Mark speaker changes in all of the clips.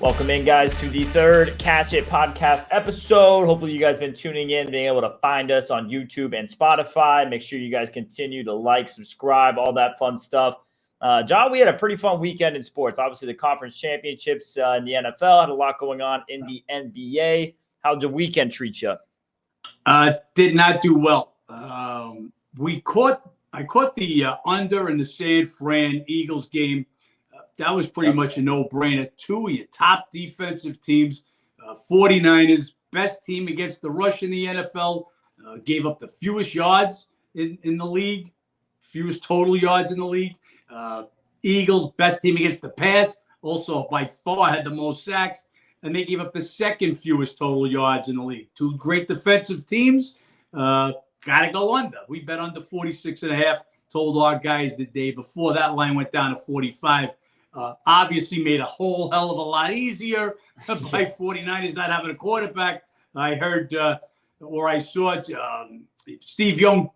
Speaker 1: Welcome in, guys, to the third Catch It podcast episode. Hopefully you guys have been tuning in, being able to find us on YouTube and Spotify. Make sure you guys continue to like, subscribe, all that fun stuff. John, we had a pretty fun weekend in sports. Obviously, the conference championships in the NFL had a lot going on in the NBA. How'd the weekend treat you?
Speaker 2: Did not do well. I caught the under in the San Fran Eagles game. That was pretty much a no-brainer. Two of your top defensive teams, 49ers, best team against the rush in the NFL, gave up the fewest yards in the league, fewest total yards in the league. Eagles, best team against the pass, also by far had the most sacks, and they gave up the second fewest total yards in the league. Two great defensive teams. Got to go under. We bet under 46.5. Told our guys the day before. That line went down to 45. Obviously made a whole hell of a lot easier by 49ers not having a quarterback. I heard or I saw Steve Young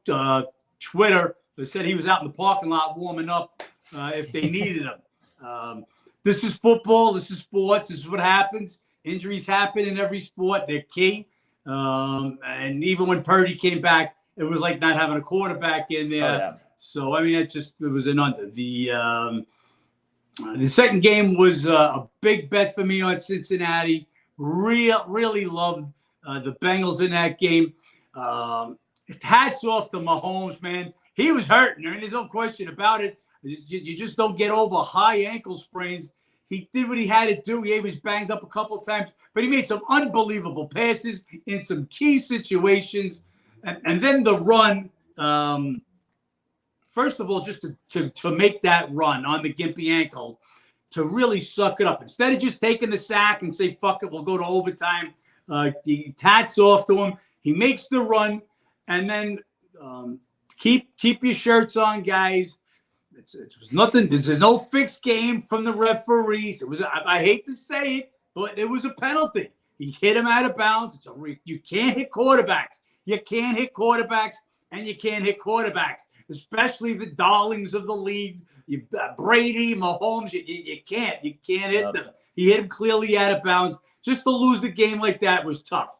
Speaker 2: Twitter that said he was out in the parking lot warming up if they needed him. This is football. This is sports. This is what happens. Injuries happen in every sport. They're key. And even when Purdy came back, it was like not having a quarterback in there.
Speaker 1: Oh, yeah.
Speaker 2: So, I mean, it was an under. The second game was a big bet for me on Cincinnati. Really loved the Bengals in that game. Hats off to Mahomes, man. He was hurting. I mean, there's no question about it. You just don't get over high ankle sprains. He did what he had to do. He was banged up a couple of times, but he made some unbelievable passes in some key situations. And then the run, first of all, just to make that run on the gimpy ankle, to really suck it up. Instead of just taking the sack and say, fuck it, we'll go to overtime, the hats off to him. He makes the run, and then keep your shirts on, guys. It was nothing. There's no fixed game from the referees. It was. I hate to say it, but it was a penalty. He hit him out of bounds. You can't hit quarterbacks. You can't hit quarterbacks, and you can't hit quarterbacks, especially the darlings of the league. Brady, Mahomes, you can't hit them. He hit him clearly out of bounds. Just to lose the game like that was tough.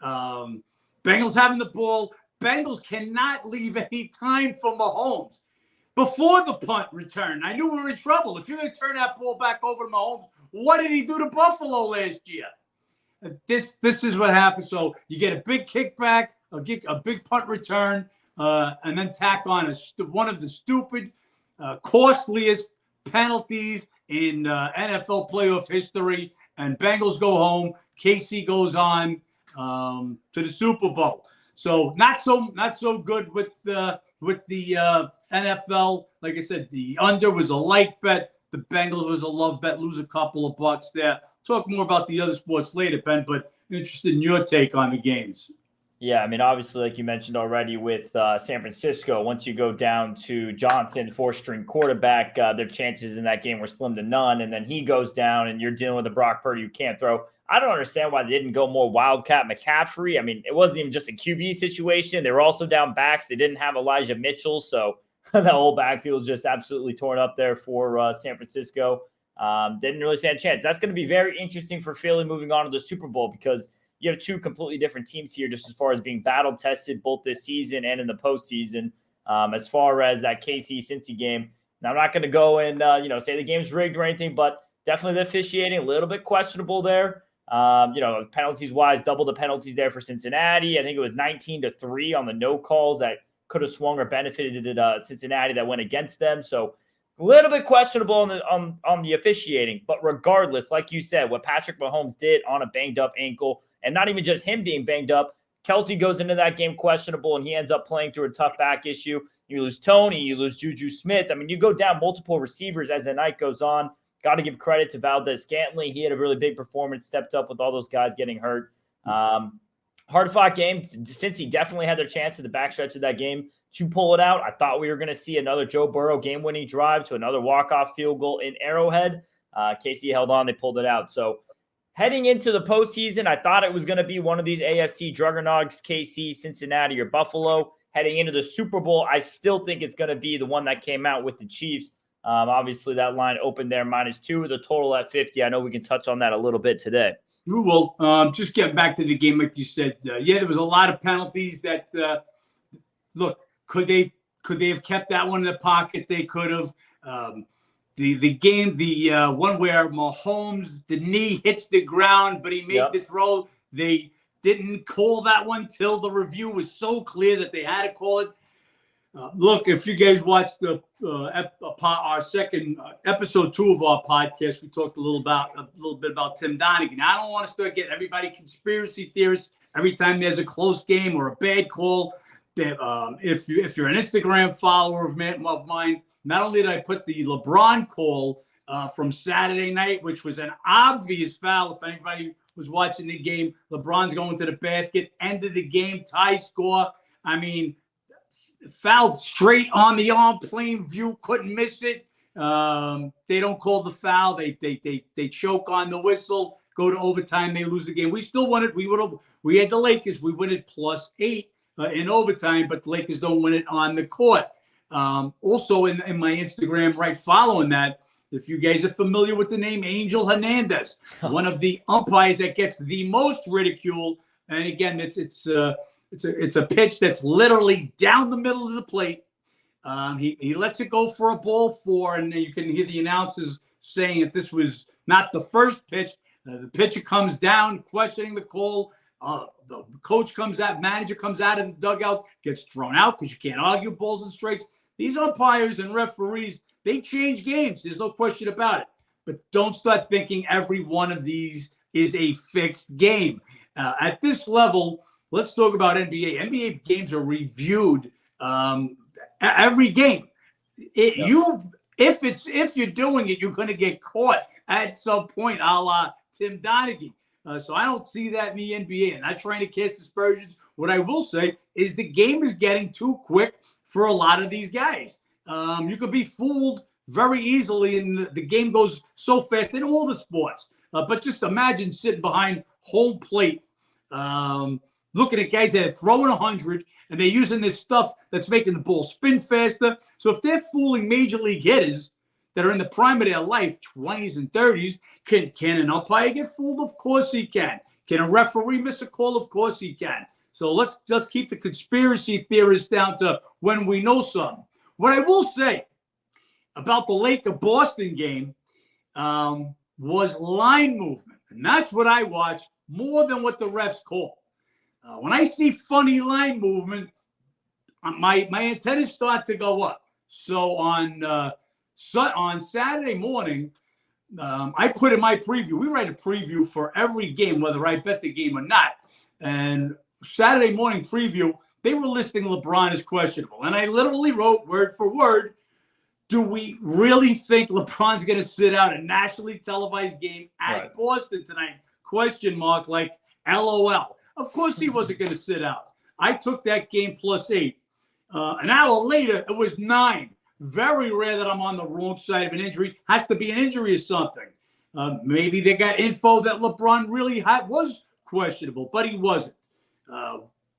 Speaker 2: Bengals having the ball. Bengals cannot leave any time for Mahomes. Before the punt return, I knew we were in trouble. If you're going to turn that ball back over to Mahomes, what did he do to Buffalo last year? This is what happened. So you get a big kickback, a big punt return, and then tack on one of the stupid, costliest penalties in NFL playoff history. And Bengals go home. KC goes on to the Super Bowl. So not so good with the NFL. Like I said, the under was a light bet. The Bengals was a love bet. Lose a couple of bucks there. Talk more about the other sports later, Ben, but interested in your take on the games.
Speaker 1: Yeah, I mean, obviously, like you mentioned already with San Francisco, once you go down to Johnson, four-string quarterback, their chances in that game were slim to none. And then he goes down, and you're dealing with a Brock Purdy who can't throw. I don't understand why they didn't go more Wildcat McCaffrey. I mean, it wasn't even just a QB situation. They were also down backs. They didn't have Elijah Mitchell, so that whole backfield was just absolutely torn up there for San Francisco. Didn't really stand a chance. That's going to be very interesting for Philly moving on to the Super Bowl because you have two completely different teams here just as far as being battle-tested both this season and in the postseason. As far as that KC-Cincy game, now I'm not going to go and say the game's rigged or anything, but definitely the officiating, a little bit questionable there. Penalties-wise, double the penalties there for Cincinnati. I think it was 19-3 on the no calls that could have swung or benefited Cincinnati that went against them. So a little bit questionable on the officiating. But regardless, like you said, what Patrick Mahomes did on a banged-up ankle, and not even just him being banged up, Kelsey goes into that game questionable, and he ends up playing through a tough back issue. You lose Tony, you lose Juju Smith. I mean, you go down multiple receivers as the night goes on. Got to give credit to Valdez-Scantling. He had a really big performance, stepped up with all those guys getting hurt. Hard-fought game. Since he definitely had their chance at the backstretch of that game to pull it out, I thought we were going to see another Joe Burrow game-winning drive to another walk-off field goal in Arrowhead. KC held on. They pulled it out. So heading into the postseason, I thought it was going to be one of these AFC juggernauts, KC, Cincinnati, or Buffalo. Heading into the Super Bowl, I still think it's going to be the one that came out with the Chiefs. Obviously, that line opened there -2 with a total at 50. I know we can touch on that a little bit today.
Speaker 2: We will. Just getting back to the game, like you said, there was a lot of penalties that, look, could they have kept that one in the pocket? They could have. The game, one where Mahomes, the knee hits the ground, but he made the throw. They didn't call that one till the review was so clear that they had to call it. Look, if you guys watched our second episode 2 of our podcast, we talked a little bit about Tim Donaghy. Now, I don't want to start getting everybody conspiracy theorists every time there's a close game or a bad call. If you're an Instagram follower of mine, not only did I put the LeBron call from Saturday night, which was an obvious foul. If anybody was watching the game, LeBron's going to the basket, end of the game, tie score. I mean, fouled straight on the arm, plain view, couldn't miss it. They don't call the foul. They choke on the whistle, go to overtime, they lose the game. We still won it. We had the Lakers. We win it +8 in overtime, but the Lakers don't win it on the court. Also in my Instagram, right following that, if you guys are familiar with the name Angel Hernandez, one of the umpires that gets the most ridicule. And again, it's a pitch that's literally down the middle of the plate. He lets it go for a ball 4, and you can hear the announcers saying that this was not the first pitch. The pitcher comes down, questioning the call. The coach comes out, manager comes out of the dugout, gets thrown out because you can't argue balls and strikes. These umpires and referees, they change games. There's no question about it. But don't start thinking every one of these is a fixed game. At this level, let's talk about NBA. NBA games are reviewed every game. If you're doing it, you're going to get caught at some point, a la Tim Donaghy. So I don't see that in the NBA. And not trying to cast aspersions. What I will say is the game is getting too quick for a lot of these guys. You could be fooled very easily, and the game goes so fast in all the sports. But just imagine sitting behind home plate, looking at guys that are throwing 100, and they're using this stuff that's making the ball spin faster. So if they're fooling major league hitters that are in the prime of their life, 20s and 30s, can an umpire get fooled? Of course he can. Can a referee miss a call? Of course he can. So let's keep the conspiracy theorists down to when we know something. What I will say about the Lakers-Boston game was line movement. And that's what I watch more than what the refs call. When I see funny line movement, my antennas start to go up. So on Saturday morning, I put in my preview. We write a preview for every game, whether I bet the game or not. And Saturday morning preview, they were listing LeBron as questionable. And I literally wrote word for word, do we really think LeBron's going to sit out a nationally televised game at Boston tonight? Question mark, like LOL. Of course he wasn't going to sit out. I took that game +8. An hour later, it was 9. Very rare that I'm on the wrong side of an injury. Has to be an injury or something. Maybe they got info that LeBron really was questionable, but he wasn't.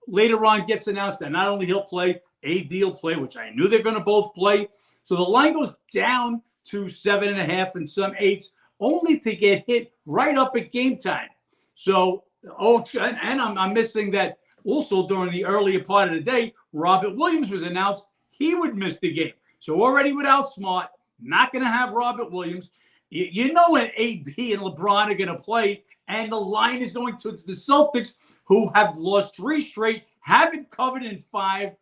Speaker 2: Later on gets announced that not only he'll play, AD will play, which I knew they're going to both play. So the line goes down to 7.5 and some 8s, only to get hit right up at game time. So, and I'm missing that also during the earlier part of the day, Robert Williams was announced he would miss the game. So already without Smart, not going to have Robert Williams. You know when AD and LeBron are going to play, and the line is going to the Celtics, who have lost 3 straight, haven't covered in 5,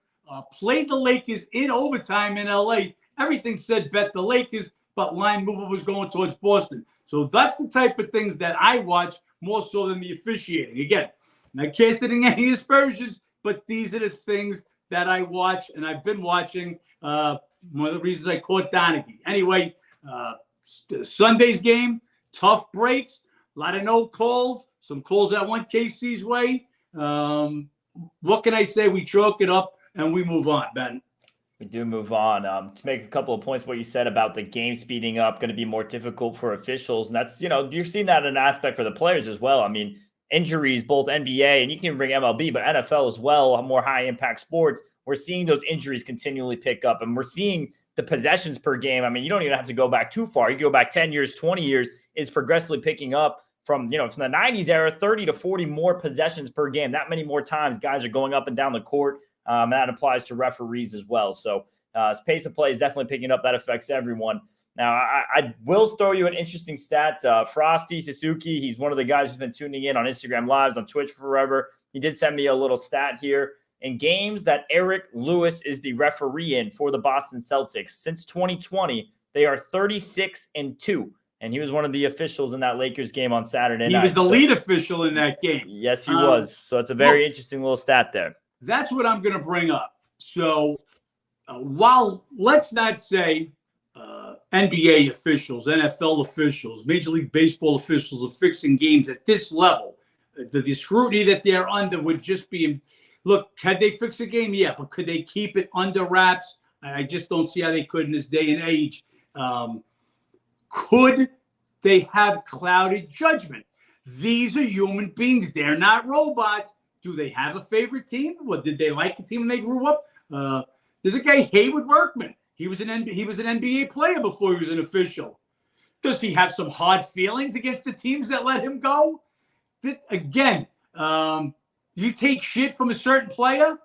Speaker 2: played the Lakers in overtime in LA. Everything said bet the Lakers, but line mover was going towards Boston. So that's the type of things that I watch more so than the officiating. Again, not casting any aspersions, but these are the things that I watch, and I've been watching. One of the reasons I caught Donaghy. Anyway, Sunday's game, tough breaks, a lot of no calls, some calls that went KC's way. What can I say? We chalk it up and we move on, Ben.
Speaker 1: We do move on. To make a couple of points, what you said about the game speeding up, going to be more difficult for officials. And that's, you're seeing that in an aspect for the players as well. I mean, injuries, both NBA and you can bring MLB, but NFL as well, more high impact sports. We're seeing those injuries continually pick up, and we're seeing the possessions per game, I mean, you don't even have to go back too far. You go back 10 years, 20 years, it's progressively picking up from the 90s era, 30 to 40 more possessions per game. That many more times guys are going up and down the court. That applies to referees as well. So pace of play is definitely picking up. That affects everyone. Now, I will throw you an interesting stat. Frosty Suzuki, he's one of the guys who's been tuning in on Instagram Lives, on Twitch forever. He did send me a little stat here. In games that Eric Lewis is the referee in for the Boston Celtics, since 2020, they are 36-2. And he was one of the officials in that Lakers game on Saturday night.
Speaker 2: He was the lead official in that game.
Speaker 1: Yes, he was. So it's a very interesting little stat there.
Speaker 2: That's what I'm going to bring up. So while let's not say NBA officials, NFL officials, Major League Baseball officials are fixing games at this level, the scrutiny that they're under would just be, look, could they fix a game? Yeah, but could they keep it under wraps? I just don't see how they could in this day and age. Could they have clouded judgment? These are human beings. They're not robots. Do they have a favorite team? What, did they like a team when they grew up? There's a guy, Haywood Workman. He was an NBA player before he was an official. Does he have some hard feelings against the teams that let him go? Again, you take shit from a certain player,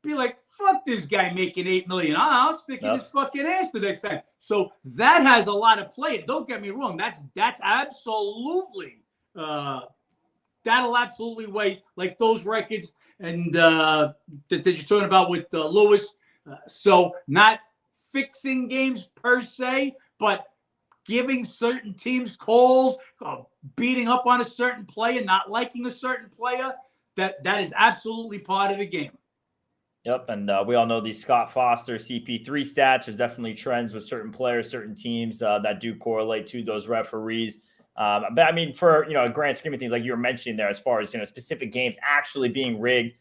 Speaker 2: be like, fuck this guy making $8 million. I'll stick in his fucking ass the next time. So that has a lot of play. Don't get me wrong. That's absolutely that'll absolutely weigh like those records and that you're talking about with Lewis. So not fixing games per se, but giving certain teams calls, beating up on a certain player, not liking a certain player. That is absolutely part of the game.
Speaker 1: Yep, and we all know these Scott Foster CP3 stats. There's definitely trends with certain players, certain teams that do correlate to those referees. But I mean, for a grand scheme of things, like you were mentioning there, as far as specific games actually being rigged,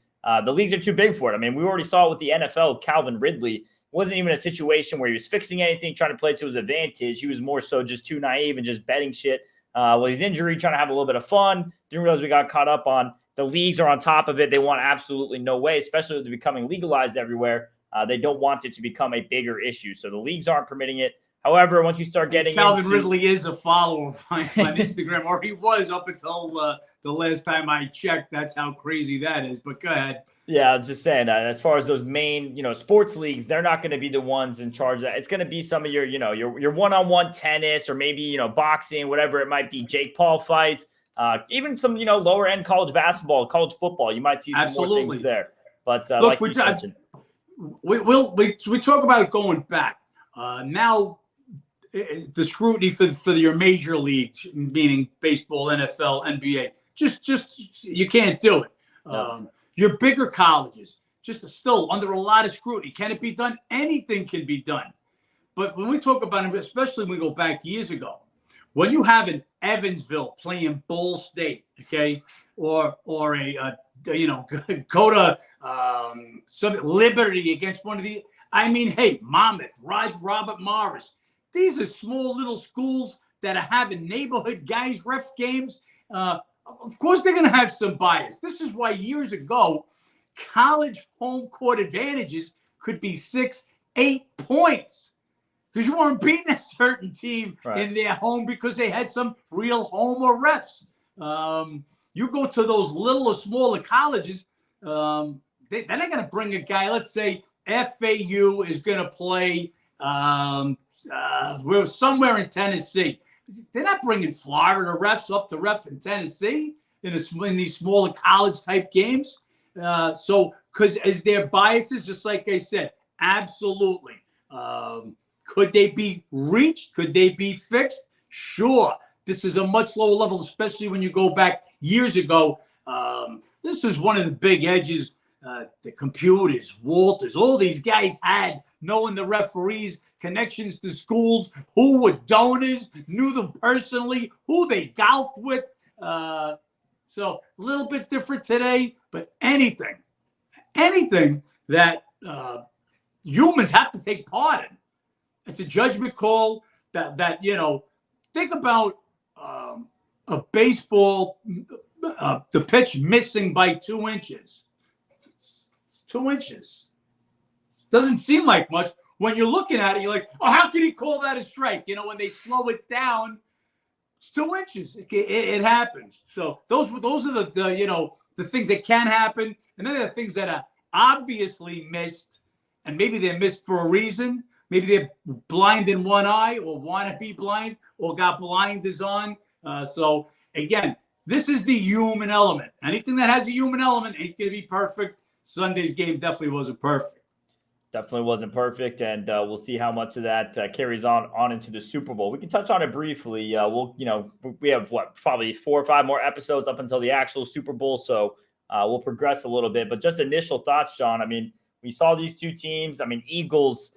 Speaker 1: the leagues are too big for it. I mean, we already saw it with the NFL. Calvin Ridley, it wasn't even a situation where he was fixing anything, trying to play to his advantage. He was more so just too naive and just betting shit. His injury, trying to have a little bit of fun. Didn't realize we got caught up on. The leagues are on top of it. They want absolutely no way, especially with it becoming legalized everywhere. They don't want it to become a bigger issue. So the leagues aren't permitting it. However, once you start getting
Speaker 2: Calvin Ridley is a follower of mine on Instagram, or he was up until the last time I checked. That's how crazy that is. But go ahead.
Speaker 1: Yeah, I was just saying that as far as those main, sports leagues, they're not going to be the ones in charge of that. It's going to be some of your, your one-on-one tennis or maybe, boxing, whatever it might be, Jake Paul fights. Even some, lower end college basketball, college football, you might see some more things there. But
Speaker 2: look,
Speaker 1: like you mentioned,
Speaker 2: we talk about it going back. Now, the scrutiny for your major leagues, meaning baseball, NFL, NBA, just you can't do it.
Speaker 1: No.
Speaker 2: Your bigger colleges, just still under a lot of scrutiny. Can it be done? Anything can be done. But when we talk about it, especially when we go back years ago, when you have an Evansville playing Ball State, okay, or a go to some Liberty against one of the, hey, Monmouth, Robert Morris, these are small little schools that are having neighborhood guys ref games. Of course, they're going to have some bias. This is why years ago, college home court advantages could be 6-8 points. Because you weren't beating a certain team in their home because they had some real home or refs. You go to those little or smaller colleges, they're not going to bring a guy. Let's say FAU is going to play somewhere in Tennessee. They're not bringing Florida refs up to ref in Tennessee in these smaller college type games. So, because as their biases, just like I said, absolutely. Could they be reached? Could they be fixed? Sure. This is a much lower level, especially when you go back years ago. This was one of the big edges. The computers, Walters, all these guys had, knowing the referees, connections to schools, who were donors, knew them personally, who they golfed with. So a little bit different today, but anything that humans have to take part in. It's a judgment call that think about a baseball, the pitch missing by 2 inches. It's 2 inches. Doesn't seem like much. when you're looking at it, you're like, oh, how can he call that a strike? You know, when they slow it down, it's 2 inches. It happens. So those are the things that can happen. And then there are things that are obviously missed, and maybe they're missed for a reason. Maybe they're blind in one eye or want to be blind or got blinders on. So, again, this is the human element. Anything that has a human element ain't going to be perfect. Sunday's game definitely wasn't perfect.
Speaker 1: Definitely wasn't perfect, and we'll see how much of that carries on into the Super Bowl. We can touch on it briefly. We have probably 4 or 5 more episodes up until the actual Super Bowl, so we'll progress a little bit. But just initial thoughts, Sean. I mean, we saw these two teams. I mean, Eagles.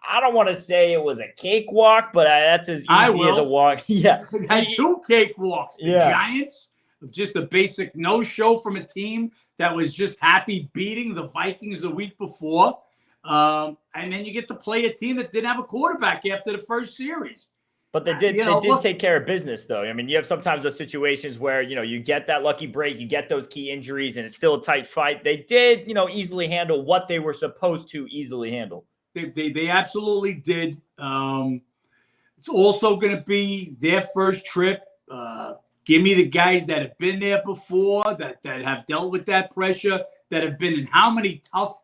Speaker 1: I don't want to say it was a cakewalk, but that's as easy as a walk. Yeah,
Speaker 2: had 2 cakewalks. The Giants, just a basic no-show from a team that was just happy beating the Vikings the week before. And then you get to play a team that didn't have a quarterback after the first series.
Speaker 1: But they did take care of business, though. I mean, you have sometimes those situations where, you get that lucky break, you get those key injuries, and it's still a tight fight. They did, easily handle what they were supposed to easily handle.
Speaker 2: They absolutely did. It's also going to be their first trip. Give me the guys that have been there before, that have dealt with that pressure, that have been in how many tough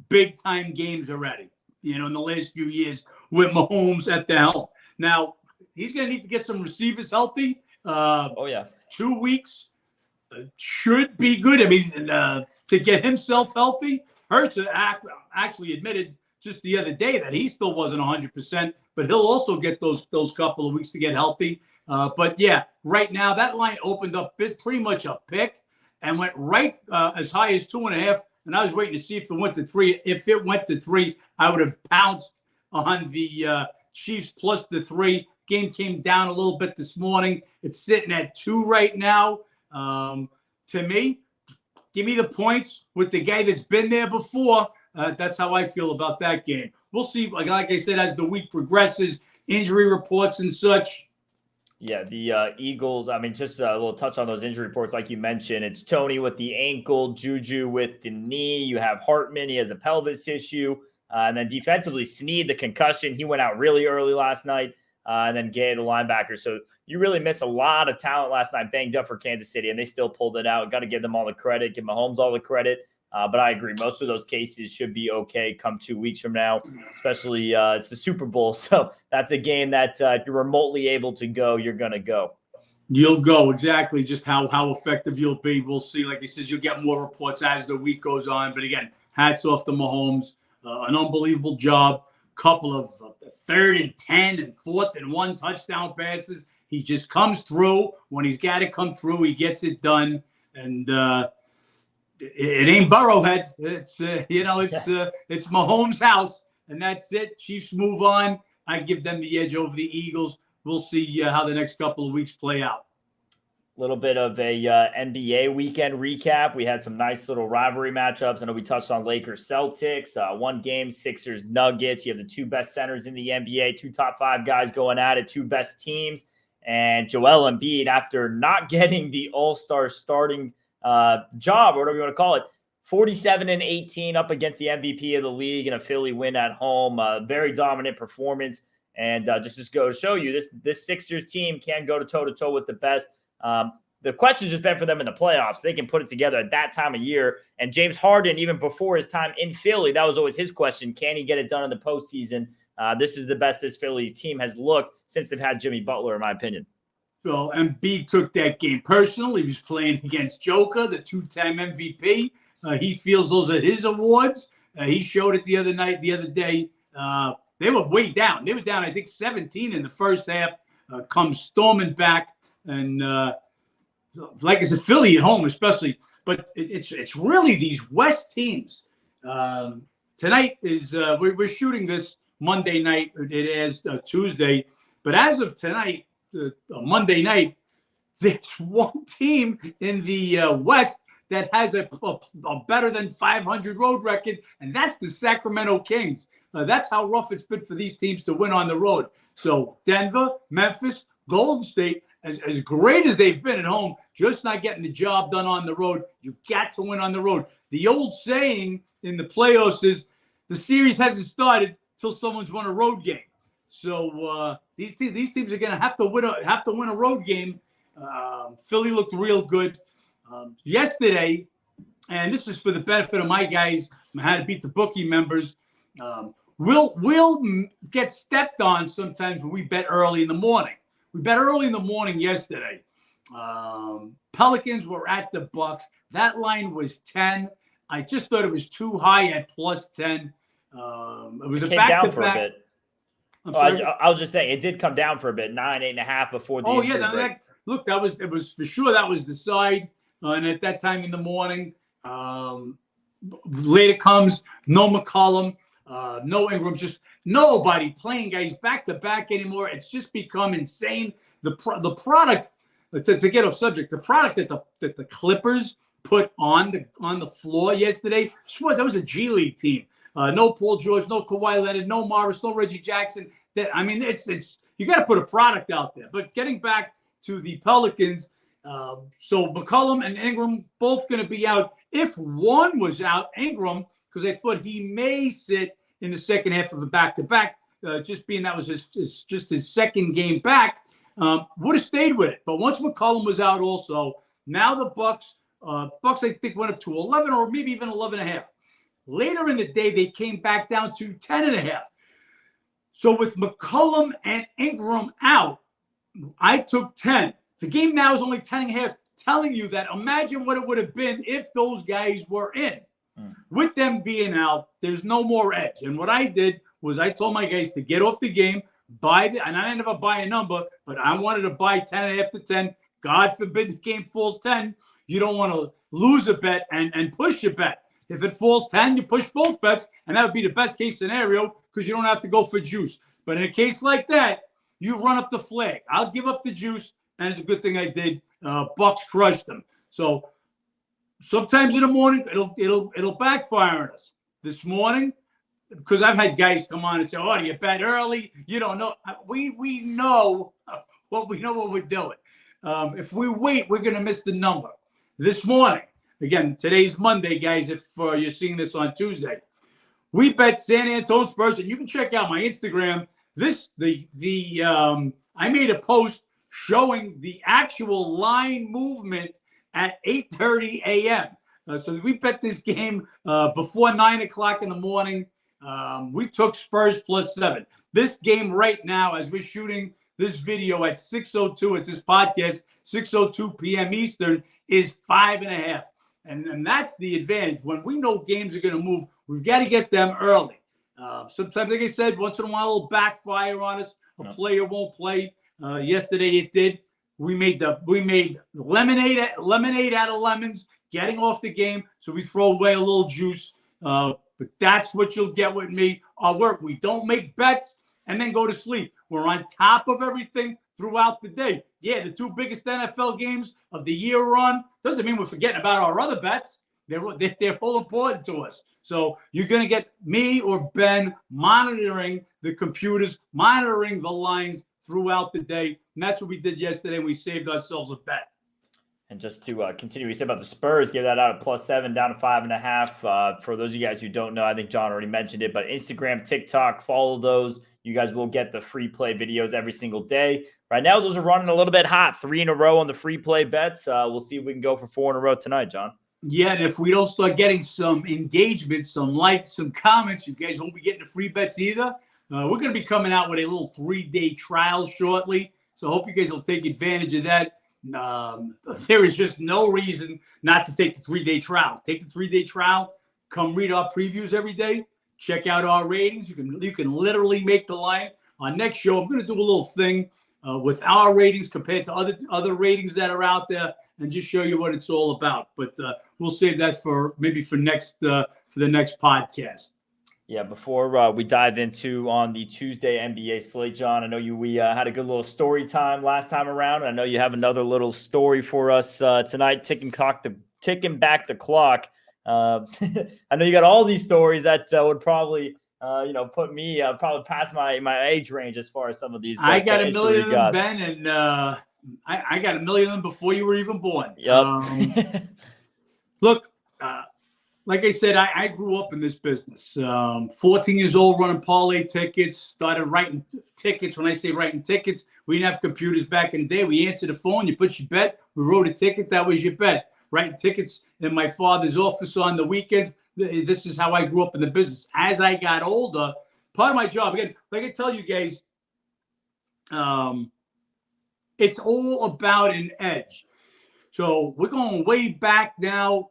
Speaker 2: big-time games already, in the last few years with Mahomes at the helm. Now, he's going to need to get some receivers healthy. 2 weeks should be good. I mean, to get himself healthy, Hurts actually admitted just the other day that he still wasn't 100%, but he'll also get those couple of weeks to get healthy. But, yeah, right now that line opened up pretty much a pick and went right as high as 2.5. And I was waiting to see if it went to 3. If it went to 3, I would have pounced on the Chiefs plus the 3. Game came down a little bit this morning. It's sitting at 2 right now. To me, give me the points with the guy that's been there before. That's how I feel about that game. We'll see, like I said, as the week progresses, injury reports and such.
Speaker 1: Yeah, the Eagles, I mean, just a little touch on those injury reports. Like you mentioned, it's Tony with the ankle, Juju with the knee. You have Hartman, he has a pelvis issue. And then defensively, Snead, the concussion, he went out really early last night. And then Gay, the linebacker. So you really missed a lot of talent last night, banged up for Kansas City, and they still pulled it out. Got to give them all the credit, give Mahomes all the credit. But I agree, most of those cases should be okay come 2 weeks from now, especially it's the Super Bowl. So that's a game that if you're remotely able to go, you're going to go.
Speaker 2: You'll go, exactly, just how effective you'll be. We'll see. Like he says, you'll get more reports as the week goes on. But again, hats off to Mahomes. An unbelievable job. Couple of 3rd and 10 and 4th and 1 touchdown passes. He just comes through. When he's got to come through, he gets it done. And it ain't Burrowhead. It's it's Mahomes' house, and that's it. Chiefs move on. I give them the edge over the Eagles. We'll see how the next couple of weeks play out.
Speaker 1: A little bit of a NBA weekend recap. We had some nice little rivalry matchups. I know we touched on Lakers Celtics, 1 game, Sixers Nuggets. You have the 2 best centers in the NBA, 2 top 5 guys going at it, 2 best teams. And Joel Embiid, after not getting the All-Star starting job, or whatever you want to call it, 47-18 up against the MVP of the league in a Philly win at home. Very dominant performance. And just go to show you, this Sixers team can go toe-to-toe with the best. The question's just been for them in the playoffs. They can put it together at that time of year. And James Harden, even before his time in Philly, that was always his question. Can he get it done in the postseason? This is the best this Phillies team has looked since they've had Jimmy Butler, in my opinion.
Speaker 2: So Embiid took that game personal. He was playing against Joker, the 2-time MVP. He feels those are his awards. He showed it the other day. They were way down. They were down, I think, 17 in the first half. Come storming back. And like I said, Philly at home especially. But it's really these West teams. Tonight is we're shooting this Monday night. It is Tuesday. But as of tonight, Monday night, there's one team in the West that has a better than 500 road record, and that's the Sacramento Kings. That's how rough it's been for these teams to win on the road. So Denver, Memphis, Golden State, as great as they've been at home, just not getting the job done on the road. You got to win on the road. The old saying in the playoffs is the series hasn't started till someone's won a road game. So these teams are going to have to win a road game. Philly looked real good yesterday, and this is for the benefit of my guys how to beat the bookie members. We'll get stepped on sometimes when we bet early in the morning. We bet early in the morning yesterday. Pelicans were at the Bucks. That line was 10. I just thought it was too high at plus 10. It was
Speaker 1: it
Speaker 2: a
Speaker 1: came
Speaker 2: back
Speaker 1: down
Speaker 2: to
Speaker 1: for
Speaker 2: back.
Speaker 1: a bit. I was just saying it did come down for a bit, 9, 8.5 before the injury break.
Speaker 2: Look, it was for sure that was the side, and at that time in the morning. Later comes no McCollum, no Ingram, just nobody playing guys back to back anymore. It's just become insane. The product to get off subject, the product that the Clippers put on the floor yesterday, that was a G League team. No Paul George, no Kawhi Leonard, no Morris, no Reggie Jackson. It's you got to put a product out there. But getting back to the Pelicans, so McCollum and Ingram both going to be out. If one was out, Ingram, because I thought he may sit in the second half of the back-to-back, just being that was his second game back, would have stayed with it. But once McCollum was out also, now the Bucks I think went up to 11 or maybe even 11.5. Later in the day, they came back down to 10.5. So with McCollum and Ingram out, I took 10. The game now is only 10.5, telling you that imagine what it would have been if those guys were in. With them being out, there's no more edge. And what I did was I told my guys to get off the game, and I ended up buying a number, but I wanted to buy 10.5 to 10. God forbid the game falls 10. You don't want to lose a bet and push your bet. If it falls 10, you push both bets, and that would be the best case scenario because you don't have to go for juice. But in a case like that, you run up the flag. I'll give up the juice, and it's a good thing I did. Bucks crushed them. So sometimes in the morning, it'll backfire on us. This morning, because I've had guys come on and say, "Oh, you bet early? You don't know." We know what we're doing. If we wait, we're going to miss the number. This morning, again, today's Monday, guys. If you're seeing this on Tuesday, we bet San Antonio Spurs, and you can check out my Instagram. I made a post showing the actual line movement at 8:30 a.m. So we bet this game before 9 o'clock in the morning. We took Spurs plus 7. This game right now, as we're shooting this video at 6:02 at this podcast, 6:02 p.m. Eastern, is 5.5. And that's the advantage. When we know games are going to move, we've got to get them early. Sometimes, like I said, once in a while, it'll backfire on us. A player won't play. Yesterday it did. We made lemonade out of lemons, getting off the game. So we throw away a little juice. But that's what you'll get with me. Our work. We don't make bets and then go to sleep. We're on top of everything throughout the day. Yeah, the two biggest NFL games of the year are on. Doesn't mean we're forgetting about our other bets. They're all important to us. So you're going to get me or Ben monitoring the computers, monitoring the lines throughout the day. And that's what we did yesterday. We saved ourselves a bet.
Speaker 1: And just to continue, we said about the Spurs, give that out at plus 7 down to 5.5. For those of you guys who don't know, I think John already mentioned it, but Instagram, TikTok, follow those. You guys will get the free play videos every single day. Right now, those are running a little bit hot. 3 in a row on the free play bets. We'll see if we can go for 4 in a row tonight, John.
Speaker 2: Yeah, and if we don't start getting some engagement, some likes, some comments, you guys won't be getting the free bets either. We're going to be coming out with a little 3-day trial shortly. So I hope you guys will take advantage of that. There is just no reason not to take the 3-day trial. Take the 3-day trial. Come read our previews every day. Check out our ratings. You can literally make the line. On next show, I'm going to do a little thing with our ratings compared to other ratings that are out there, and just show you what it's all about. But we'll save that for the next podcast.
Speaker 1: Yeah, before we dive into on the Tuesday NBA slate, John, I know we had a good little story time last time around. I know you have another little story for us tonight, ticking back the clock. I know you got all these stories that would probably put me probably past my age range as far as some of these.
Speaker 2: I got a million of them, Ben, and I got a million of them before you were even born.
Speaker 1: Yep.
Speaker 2: Look, like I said, I grew up in this business. 14 years old, running parlay tickets, started writing tickets. When I say writing tickets, we didn't have computers back in the day. We answered the phone, you put your bet, we wrote a ticket, that was your bet. Writing tickets in my father's office on the weekends. This is how I grew up in the business. As I got older, part of my job, again, like I tell you guys, it's all about an edge. So we're going way back now,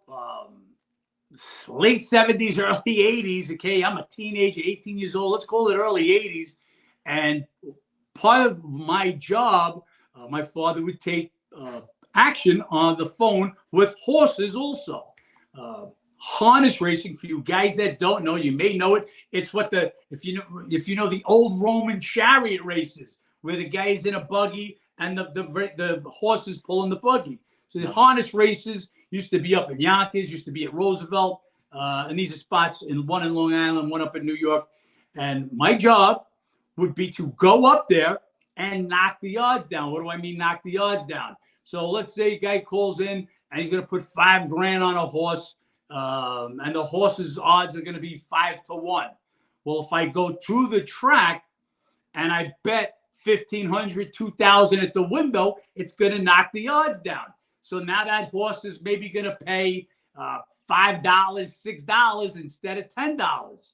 Speaker 2: late 70s, early 80s. Okay, I'm a teenager, 18 years old. Let's call it early 80s. And part of my job, my father would take action on the phone with horses also. Harness racing, for you guys that don't know, you may know it. It's what if you know the old Roman chariot races, where the guy's in a buggy and the horses pulling the buggy. So the harness races used to be up in Yonkers, used to be at Roosevelt, and these are spots, one in Long Island, one up in New York. And my job would be to go up there and knock the odds down. What do I mean, knock the odds down? So let's say a guy calls in and he's going to put $5,000 on a horse, and the horse's odds are going to be 5-1. Well, if I go to the track and I bet $1,500, $2,000 at the window, it's going to knock the odds down. So now that horse is maybe going to pay $5, $6 instead of $10.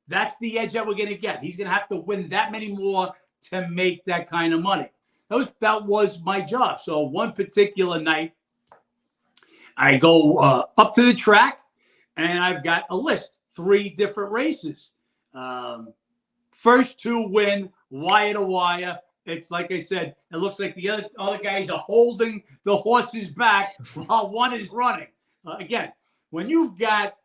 Speaker 2: That's the edge that we're going to get. He's going to have to win that many more to make that kind of money. That was my job. So one particular night, I go up to the track, and I've got a list, 3 different races. First 2 win, wire to wire. It's like I said, it looks like the other guys are holding the horses back while one is running. Again, when you've got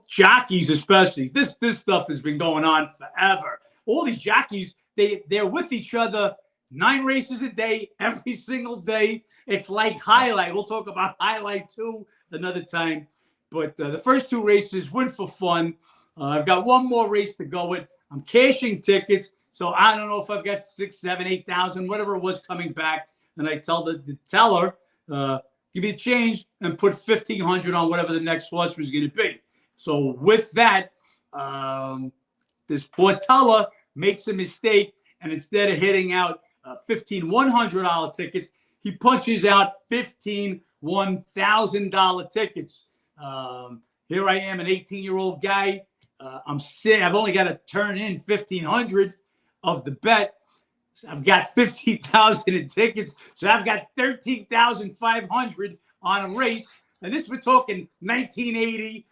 Speaker 2: jockeys, especially, this stuff has been going on forever. All these jockeys, they're with each other 9 races a day, every single day. It's like highlight. We'll talk about highlight too another time. But the first 2 races went for fun. I've got one more race to go with. I'm cashing tickets. So I don't know if I've got 6, 7, 8,000, whatever it was coming back. And I tell the teller, give me a change and put 1,500 on whatever the next horse was going to be. So with that, this poor teller makes a mistake. And instead of hitting out $1,100 tickets, he punches out 15 $1,000 tickets. Here I am, an 18-year-old guy. I'm sick. I've only got to turn in 1,500 of the bet. So I've got 15,000 in tickets. So I've got 13,500 on a race. And this, we're talking 1980.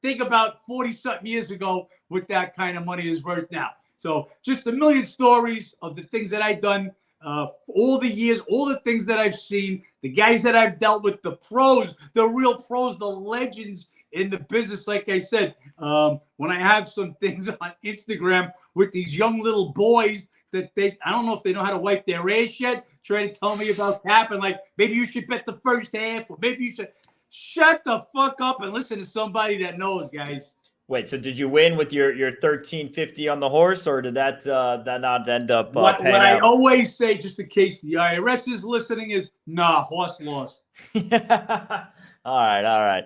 Speaker 2: Think about 40-something years ago what that kind of money is worth now. So just a million stories of the things that I've done all the years, all the things that I've seen, the guys that I've dealt with, the pros, the real pros, the legends in the business. Like I said, when I have some things on Instagram with these young little boys that I don't know if they know how to wipe their ass yet, try to tell me about cap and like, maybe you should bet the first half, or maybe you should shut the fuck up and listen to somebody that knows, guys.
Speaker 1: Wait, so did you win with your 1350 on the horse, or did that not end up
Speaker 2: what
Speaker 1: paying
Speaker 2: I
Speaker 1: out?
Speaker 2: always say, just in case the IRS is listening, is nah, horse lost.
Speaker 1: All right.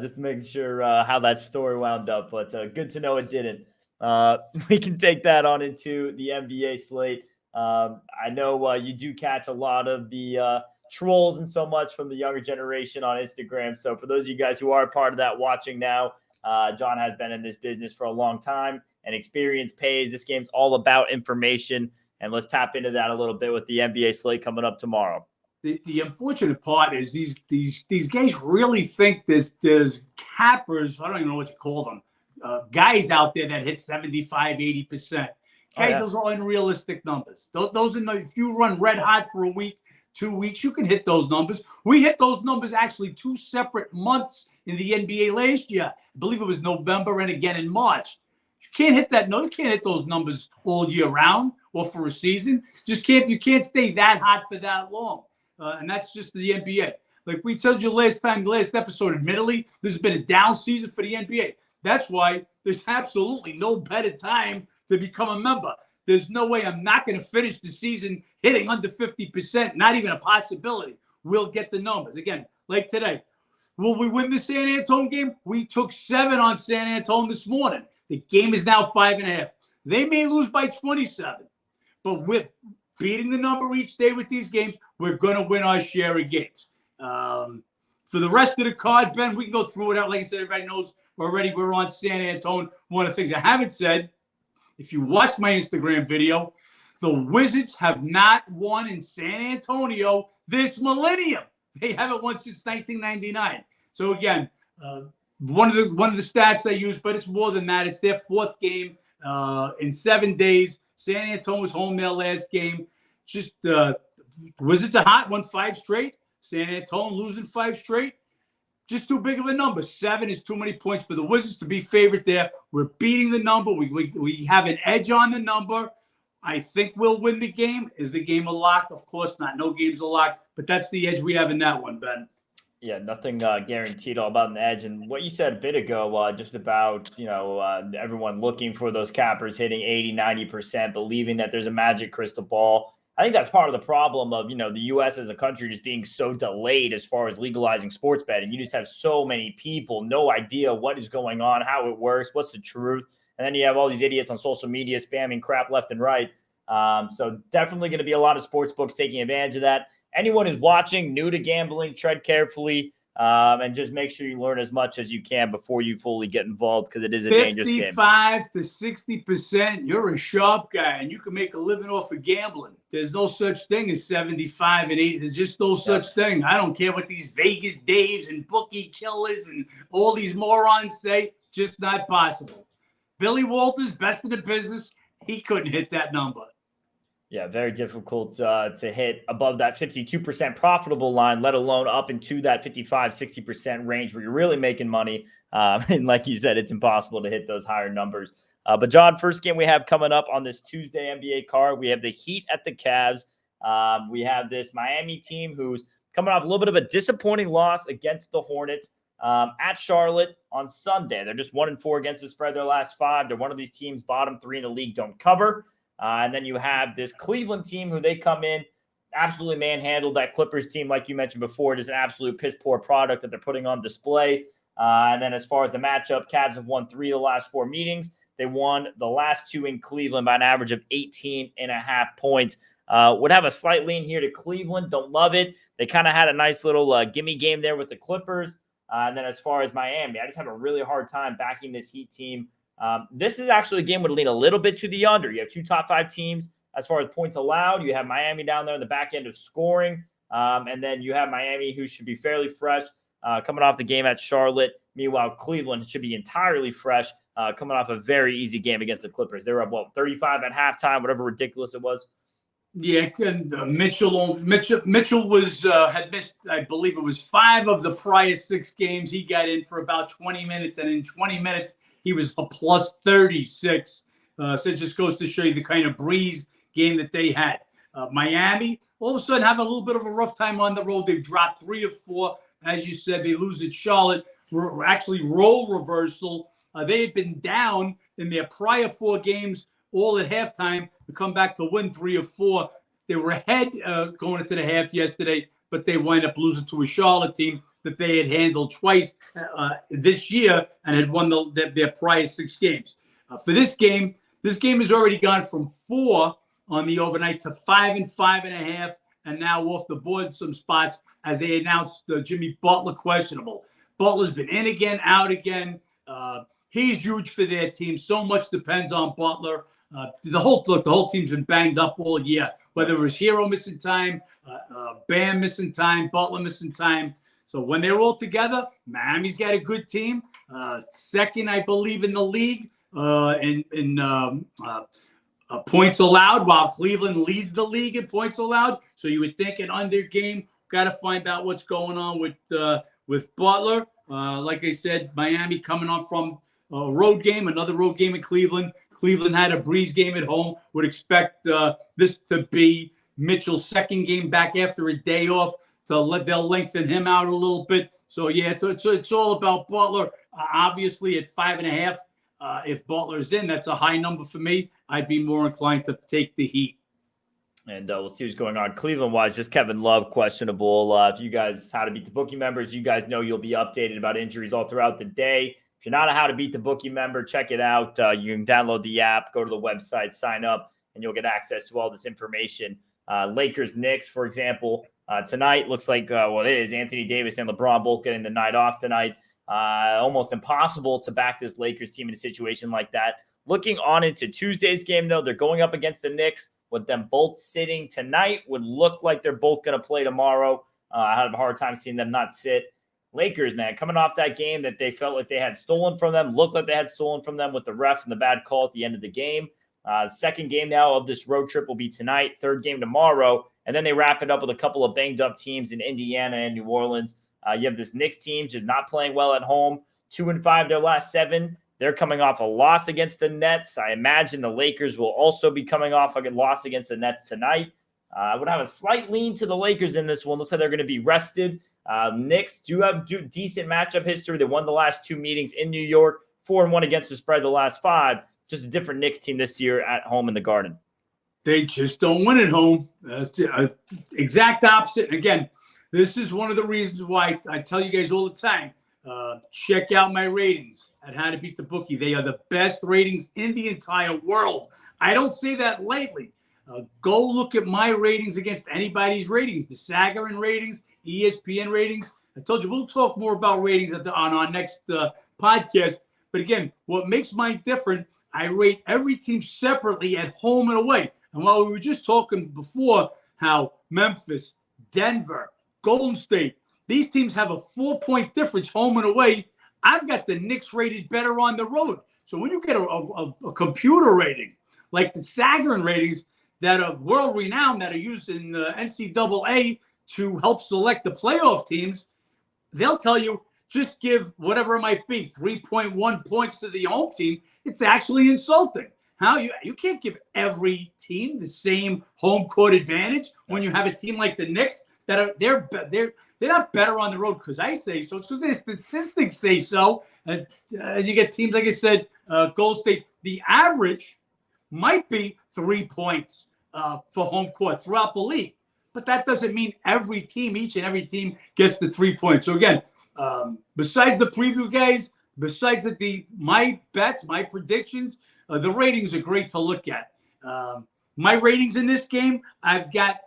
Speaker 1: Just making sure how that story wound up, but good to know it didn't. We can take that on into the NBA slate. I know you do catch a lot of the trolls and so much from the younger generation on Instagram. So for those of you guys who are part of that watching now, John has been in this business for a long time, and experience pays. This game's all about information, and let's tap into that a little bit with the NBA slate coming up tomorrow.
Speaker 2: The unfortunate part is these guys really think there's cappers. I don't even know what you call them. Guys out there that hit 75, 80%. Guys, those are unrealistic numbers. Those are if you run red hot for a week, 2 weeks, you can hit those numbers. We hit those numbers actually 2 separate months in the NBA last year. I believe it was November and again in March. You can't hit that. No, you can't hit those numbers all year round or for a season. You can't stay that hot for that long. And that's just the NBA. Like we told you last episode, admittedly, this has been a down season for the NBA. That's why there's absolutely no better time to become a member. There's no way I'm not going to finish the season hitting under 50%, not even a possibility. We'll get the numbers. Again, like today, Will we win the San Antonio game? We took 7 on San Antonio this morning. The game is now 5.5. They may lose by 27, but with beating the number each day with these games, we're going to win our share of games. For the rest of the card, Ben, we can go through it out. Like I said, everybody knows already we're on San Antonio. One of the things I haven't said, if you watched my Instagram video, the Wizards have not won in San Antonio this millennium. They haven't won since 1999. So again, one of the stats I use, but it's more than that. It's their 4th game in 7 days. San Antonio was home their last game. Just Wizards are hot, won 5 straight. San Antonio losing 5 straight. Just too big of a number. 7 is too many points for the Wizards to be favorite there. We're beating the number. We have an edge on the number. I think we'll win the game. Is the game a lock? Of course not. No game's a lock. But that's the edge we have in that one, Ben.
Speaker 1: Yeah, nothing guaranteed all about an edge. And what you said a bit ago, just about, everyone looking for those cappers hitting 80, 90%, believing that there's a magic crystal ball. I think that's part of the problem of, the U.S. as a country just being so delayed as far as legalizing sports betting. You just have so many people, no idea what is going on, how it works, what's the truth. And then you have all these idiots on social media spamming crap left and right. So definitely going to be a lot of sports books taking advantage of that. Anyone who's watching, new to gambling, tread carefully. And just make sure you learn as much as you can before you fully get involved, because it is a dangerous game.
Speaker 2: 55 to 60%, you're a sharp guy, and you can make a living off of gambling. There's no such thing as 75 and 80. There's just no such thing. I don't care what these Vegas Daves and bookie killers and all these morons say. Just not possible. Billy Walters, best in the business, he couldn't hit that number.
Speaker 1: Yeah, very difficult to hit above that 52% profitable line, let alone up into that 55, 60% range where you're really making money. And like you said, it's impossible to hit those higher numbers. But John, first game we have coming up on this Tuesday NBA card, we have the Heat at the Cavs. We have this Miami team who's coming off a little bit of a disappointing loss against the Hornets at Charlotte on Sunday. They're just 1-4 against the spread their last 5. They're one of these teams, bottom 3 in the league, don't cover. And then you have this Cleveland team who they come in, absolutely manhandled that Clippers team. Like you mentioned before, it is an absolute piss poor product that they're putting on display. And then as far as the matchup, Cavs have won 3 of the last 4 meetings. They won the last 2 in Cleveland by an average of 18.5 points. Would have a slight lean here to Cleveland. Don't love it. They kind of had a nice little gimme game there with the Clippers. And then as far as Miami, I just have a really hard time backing this Heat team. This is actually a game would lean a little bit to the under. You have 2 top 5 teams as far as points allowed. You have Miami down there in the back end of scoring. And then you have Miami, who should be fairly fresh coming off the game at Charlotte. Meanwhile, Cleveland should be entirely fresh coming off a very easy game against the Clippers. They were up, 35 at halftime, whatever ridiculous it was.
Speaker 2: Yeah, and Mitchell was had missed, I believe it was 5 of the prior 6 games. He got in for about 20 minutes, and in 20 minutes, he was a plus 36. So it just goes to show you the kind of breeze game that they had. Miami, all of a sudden, have a little bit of a rough time on the road. They've dropped 3 of 4. As you said, they lose at Charlotte. Actually, role reversal. They had been down in their prior 4 games, all at halftime, to come back to win 3 of 4. They were ahead going into the half yesterday, but they wind up losing to a Charlotte team that they had handled twice this year and had won their prior 6 games. For this game has already gone from 4 on the overnight to 5 and 5.5, and now off the board some spots as they announced Jimmy Butler questionable. Butler's been in again, out again. He's huge for their team. So much depends on Butler. The whole team's been banged up all year, whether it was Hero missing time, Bam missing time, Butler missing time. So when they're all together, Miami's got a good team. Second, I believe, in the league in points allowed, while Cleveland leads the league in points allowed. So you would think an under game. Got to find out what's going on with Butler. Like I said, Miami coming on from a road game, another road game in Cleveland. Cleveland had a breeze game at home. Would expect this to be Mitchell's second game back after a day off. They'll lengthen him out a little bit. So yeah, it's all about Butler. Obviously at 5.5, if Butler's in, that's a high number for me. I'd be more inclined to take the Heat.
Speaker 1: And we'll see what's going on Cleveland-wise. Just Kevin Love, questionable. If you guys How to Beat the Bookie members, you guys know you'll be updated about injuries all throughout the day. If you're not a How to Beat the Bookie member, check it out. You can download the app, go to the website, sign up, and you'll get access to all this information. Lakers-Knicks, for example, tonight looks like, it is Anthony Davis and LeBron both getting the night off tonight. Almost impossible to back this Lakers team in a situation like that. Looking on into Tuesday's game, though, they're going up against the Knicks. With them both sitting tonight, would look like they're both going to play tomorrow. I have a hard time seeing them not sit. Lakers, man, coming off that game that they felt like they had stolen from them, looked like they had stolen from them with the ref and the bad call at the end of the game. Second game now of this road trip will be tonight, third game tomorrow, and then they wrap it up with a couple of banged-up teams in Indiana and New Orleans. You have this Knicks team just not playing well at home, 2-5 their last 7. They're coming off a loss against the Nets. I imagine the Lakers will also be coming off a loss against the Nets tonight. I would have a slight lean to the Lakers in this one. Looks like they're going to be rested. Knicks do have decent matchup history. They won the last 2 meetings in New York, 4-1 against the spread the last 5. Just a different Knicks team this year at home in the Garden.
Speaker 2: They just don't win at home. Exact opposite. Again, this is one of the reasons why I tell you guys all the time, check out my ratings at How to Beat the Bookie. They are the best ratings in the entire world. I don't say that lightly. Go look at my ratings against anybody's ratings, the Sagarin ratings, ESPN ratings. I told you we'll talk more about ratings on our next podcast. But again, what makes mine different, I rate every team separately at home and away. And while we were just talking before how Memphis, Denver, Golden State, these teams have a 4-point difference home and away. I've got the Knicks rated better on the road. So when you get a computer rating, like the Sagarin ratings that are world-renowned, that are used in the NCAA to help select the playoff teams, they'll tell you just give whatever it might be, 3.1 points to the home team. It's actually insulting. How you can't give every team the same home court advantage when you have a team like the Knicks that are they're not better on the road because I say so. It's because the statistics say so. You get teams, like I said, Golden State. The average might be 3 points for home court throughout the league. But that doesn't mean each and every team gets the 3 points. So again, besides the preview, guys, besides my bets, my predictions, the ratings are great to look at. My ratings in this game, I've got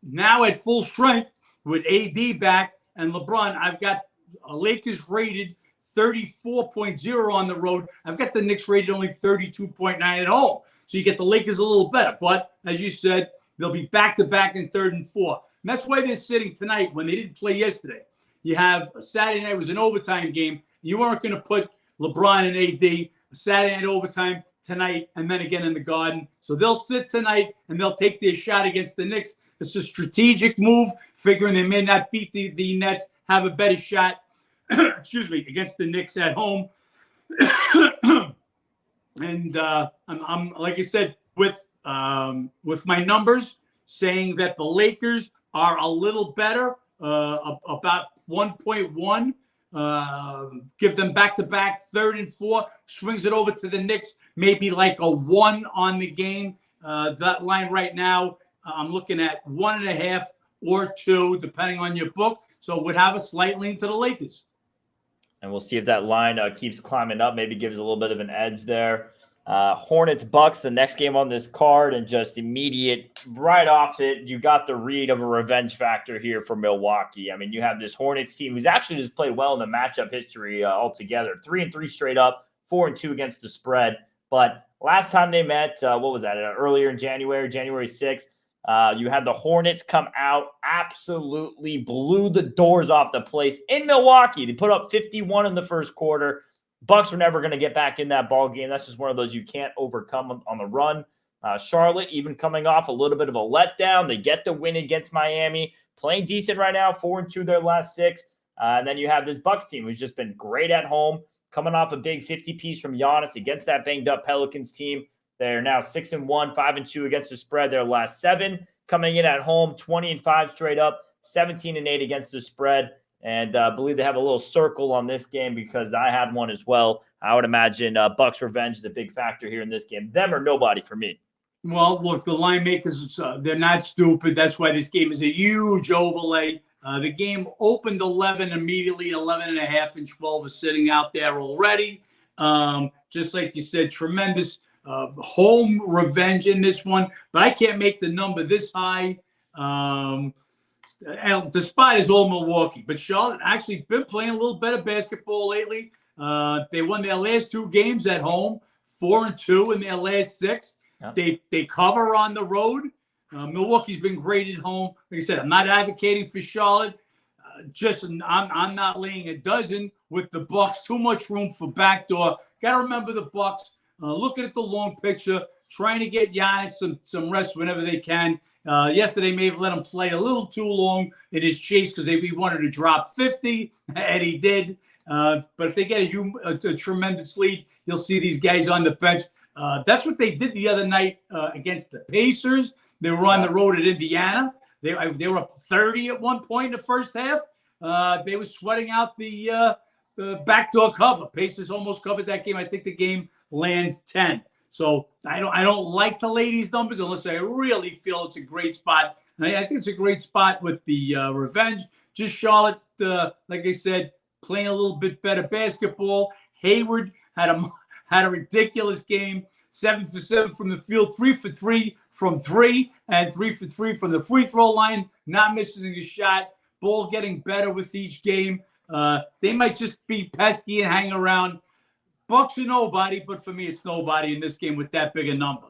Speaker 2: now at full strength with AD back and LeBron. I've got Lakers rated 34.0 on the road. I've got the Knicks rated only 32.9 at home. So you get the Lakers a little better. But as you said, they'll be back-to-back in 3rd and 4th. And that's why they're sitting tonight when they didn't play yesterday. You have a Saturday night, it was an overtime game. You weren't going to put LeBron and AD a Saturday night overtime tonight and then again in the Garden. So they'll sit tonight and they'll take their shot against the Knicks. It's a strategic move, figuring they may not beat the Nets, have a better shot, against the Knicks at home. And I'm like I said, with my numbers saying that the Lakers are a little better, about 1.1. Give them back-to-back 3rd and 4th, swings it over to the Knicks, maybe like a 1 on the game. That line right now, I'm looking at 1.5 or 2, depending on your book. So would have a slight lean to the Lakers.
Speaker 1: And we'll see if that line keeps climbing up, maybe gives a little bit of an edge there. Hornets, Bucks, the next game on this card, and just immediate right off it, you got the read of a revenge factor here for Milwaukee. I mean, you have this Hornets team who's actually just played well in the matchup history altogether. 3-3 straight up, 4-2 against the spread. But last time they met, what was that? Earlier in January 6th, you had the Hornets come out, absolutely blew the doors off the place in Milwaukee. They put up 51 in the first quarter. Bucks were never going to get back in that ball game. That's just one of those you can't overcome on the run. Charlotte, even coming off a little bit of a letdown, they get the win against Miami, playing decent right now, 4-2 their last 6. And then you have this Bucks team who's just been great at home, coming off a big 50-piece from Giannis against that banged-up Pelicans team. They're now 6-1, 5-2 against the spread their last 7. Coming in at home, 20-5 straight up, 17-8 against the spread. And I believe they have a little circle on this game because I had one as well. I would imagine Bucks revenge is a big factor here in this game. Them or nobody for me.
Speaker 2: Well, look, the line makers, they're not stupid. That's why this game is a huge overlay. The game opened 11 immediately, 11 and a half, and 12 is sitting out there already. Just like you said, tremendous home revenge in this one. But I can't make the number this high. Despite his old Milwaukee. But Charlotte actually been playing a little better basketball lately. They won their last 2 games at home, 4-2 in their last 6. Yep. They cover on the road. Milwaukee's been great at home. Like I said, I'm not advocating for Charlotte. I'm not laying a dozen with the Bucks. Too much room for backdoor. Got to remember the Bucks. Looking at the long picture, trying to get Giannis some rest whenever they can. Yesterday may have let him play a little too long in his chase because he wanted to drop 50, and he did. But if they get a tremendous lead, you'll see these guys on the bench. That's what they did the other night against the Pacers. They were on the road at Indiana. They were up 30 at one point in the first half. They were sweating out the backdoor cover. Pacers almost covered that game. I think the game lands 10. So I don't like to lay these numbers unless I really feel it's a great spot. And I think it's a great spot with the revenge. Just Charlotte, like I said, playing a little bit better basketball. Hayward had a ridiculous game. 7 for 7 from the field, 3 for 3 from 3, and 3 for 3 from the free throw line. Not missing a shot. Ball getting better with each game. They might just be pesky and hang around. Bucks are nobody, but for me, it's nobody in this game with that big a number.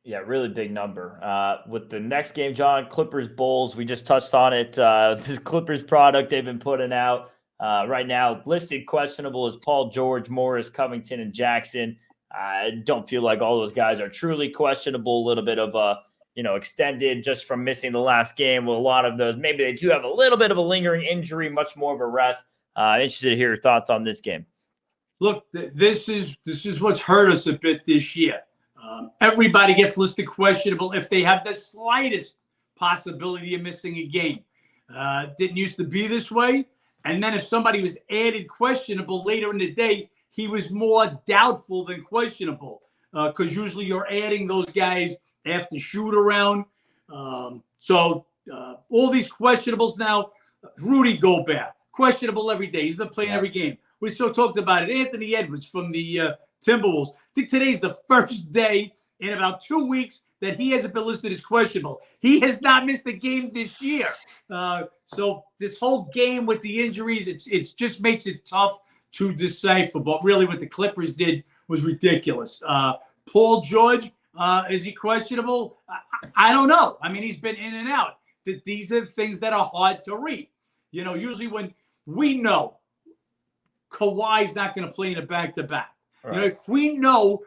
Speaker 1: Yeah, really big number. With the next game, John, Clippers Bulls, we just touched on it. This Clippers product they've been putting out right now, listed questionable is Paul George, Morris, Covington, and Jackson. I don't feel like all those guys are truly questionable. A little bit of extended just from missing the last game. Well, a lot of those, maybe they do have a little bit of a lingering injury, much more of a rest. Interested to hear your thoughts on this game.
Speaker 2: Look, this is what's hurt us a bit this year. Everybody gets listed questionable if they have the slightest possibility of missing a game. Didn't used to be this way. And then if somebody was added questionable later in the day, he was more doubtful than questionable because usually you're adding those guys after shoot around. So all these questionables now, Rudy Gobert, questionable every day. He's been playing every game. We still talked about it. Anthony Edwards from the Timberwolves. I think today's the first day in about 2 weeks that he hasn't been listed as questionable. He has not missed a game this year. So this whole game with the injuries, it just makes it tough to decipher. But really what the Clippers did was ridiculous. Paul George, is he questionable? I don't know. I mean, he's been in and out. These are things that are hard to read. Usually when we know Kawhi's not going to play in a back-to-back. Right. We know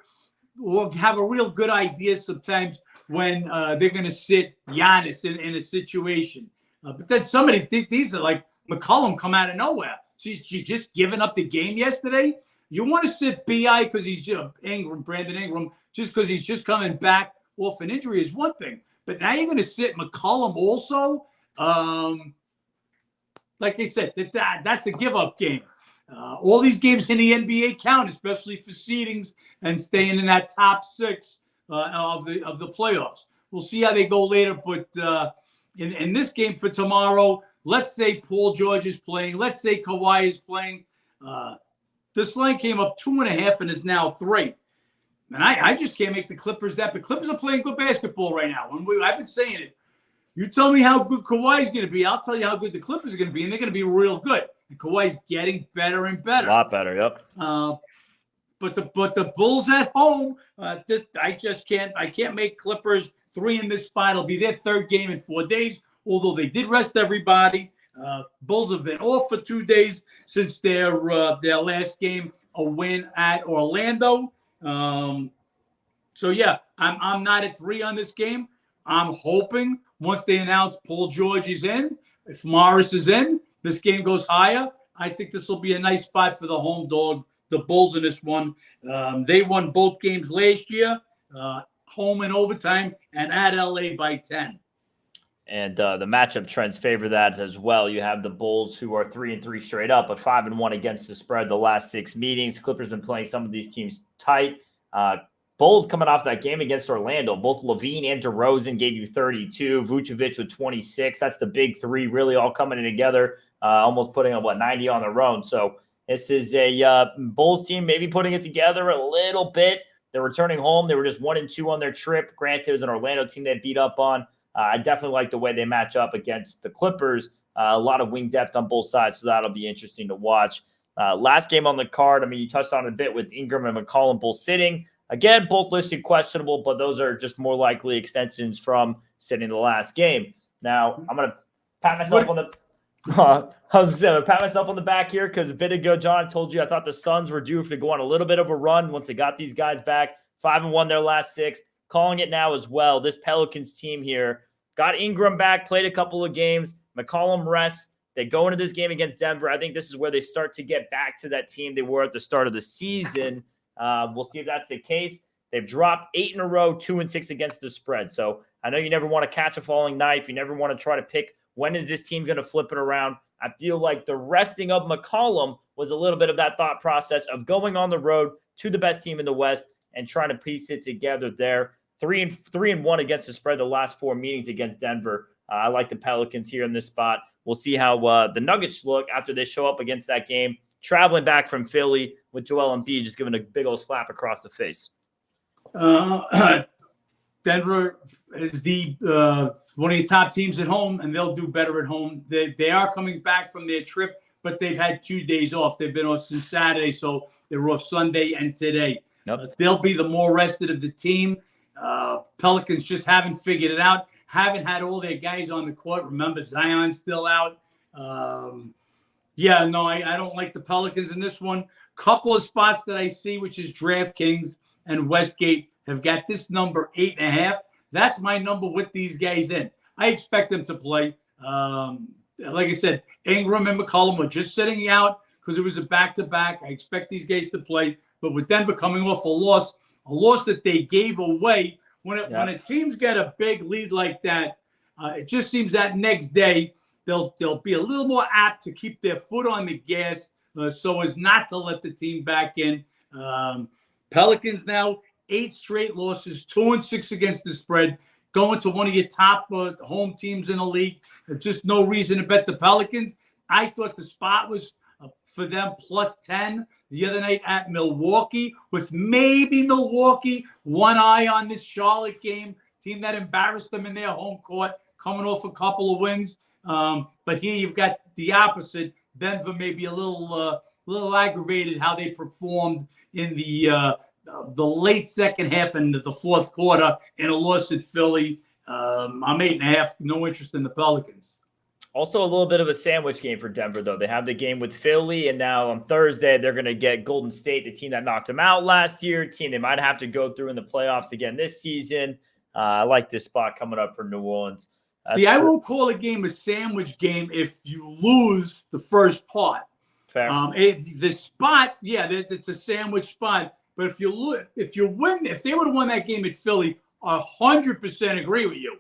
Speaker 2: or have a real good idea sometimes when they're going to sit Giannis in a situation. But then these are like McCollum come out of nowhere. So you just giving up the game yesterday? You want to sit B.I. because he's Brandon Ingram, just because he's just coming back off an injury is one thing. But now you're going to sit McCollum also? Like I said, that's a give-up game. All these games in the NBA count, especially for seedings and staying in that top 6 of the playoffs. We'll see how they go later, but in this game for tomorrow, let's say Paul George is playing. Let's say Kawhi is playing. This line came up 2.5 and is now 3. And I just can't make the Clippers that. But Clippers are playing good basketball right now. I've been saying it. You tell me how good Kawhi is going to be. I'll tell you how good the Clippers are going to be, and they're going to be real good. And Kawhi's getting better and better.
Speaker 1: A lot better, yep.
Speaker 2: But the Bulls at home, I can't make Clippers 3 in this spot. It'll be their 3rd game in 4 days, although they did rest everybody. Bulls have been off for 2 days since their last game, a win at Orlando. So yeah, I'm not at 3 on this game. I'm hoping once they announce Paul George is in, if Morris is in, this game goes higher. I think this will be a nice spot for the home dog, the Bulls in this one. They won both games last year, home in overtime and at LA by 10.
Speaker 1: And the matchup trends favor that as well. You have the Bulls who are 3-3 straight up, but 5-1 against the spread the last 6 meetings. Clippers been playing some of these teams tight. Bulls coming off that game against Orlando, both Levine and DeRozan gave you 32, Vucevic with 26. That's the big three really all coming in together, almost putting on 90 on their own. So this is a Bulls team maybe putting it together a little bit. They're returning home. They were just 1-2 on their trip. Granted, it was an Orlando team they beat up on. I definitely like the way they match up against the Clippers. A lot of wing depth on both sides, so that'll be interesting to watch. Last game on the card, I mean, you touched on it a bit with Ingram and McCollum both sitting. Again, both listed questionable, but those are just more likely extensions from sitting the last game. Now, I'm going to pat myself on the pat myself on the back here because a bit ago, John, I told you I thought the Suns were due to go on a little bit of a run once they got these guys back. 5-1 their last 6. Calling it now as well. This Pelicans team here got Ingram back, played a couple of games. McCollum rests. They go into this game against Denver. I think this is where they start to get back to that team they were at the start of the season. We'll see if that's the case. They've dropped 8 in a row, 2-6 against the spread. So I know you never want to catch a falling knife. You never want to try to pick when is this team going to flip it around. I feel like the resting of McCollum was a little bit of that thought process of going on the road to the best team in the West and trying to piece it together there. 3-1 against the spread the last 4 meetings against Denver. I like the Pelicans here in this spot. We'll see how the Nuggets look after they show up against that game. Traveling back from Philly with Joel Embiid just giving a big old slap across the face.
Speaker 2: Denver is the one of your top teams at home, and they'll do better at home. They are coming back from their trip, but they've had 2 days off. They've been off since Saturday, so they were off Sunday and today.
Speaker 1: Yep.
Speaker 2: They'll be the more rested of the team. Pelicans just haven't figured it out. Haven't had all their guys on the court. Remember, Zion's still out. I don't like the Pelicans in this one. Couple of spots that I see, which is DraftKings and Westgate, have got this number 8.5. That's my number with these guys in. I expect them to play. Like I said, Ingram and McCollum were just sitting out because it was a back-to-back. I expect these guys to play. But with Denver coming off a loss that they gave away, when a team's got a big lead like that, it just seems that next day they'll be a little more apt to keep their foot on the gas so as not to let the team back in. Pelicans now 8 straight losses, 2-6 against the spread, going to one of your top home teams in the league. There's just no reason to bet the Pelicans. I thought the spot was for them +10 the other night at Milwaukee, with maybe Milwaukee one eye on this Charlotte game, team that embarrassed them in their home court, coming off a couple of wins. But here you've got the opposite. Denver may be a little aggravated how they performed in the late second half and the fourth quarter in a loss at Philly. I'm 8.5. No interest in the Pelicans.
Speaker 1: Also a little bit of a sandwich game for Denver, though. They have the game with Philly, and now on Thursday they're going to get Golden State, the team that knocked them out last year, team they might have to go through in the playoffs again this season. I like this spot coming up for New Orleans.
Speaker 2: I won't call a game a sandwich game if you lose the first part.
Speaker 1: Fair.
Speaker 2: The spot, it's a sandwich spot. But if they would have won that game at Philly, 100% agree with you.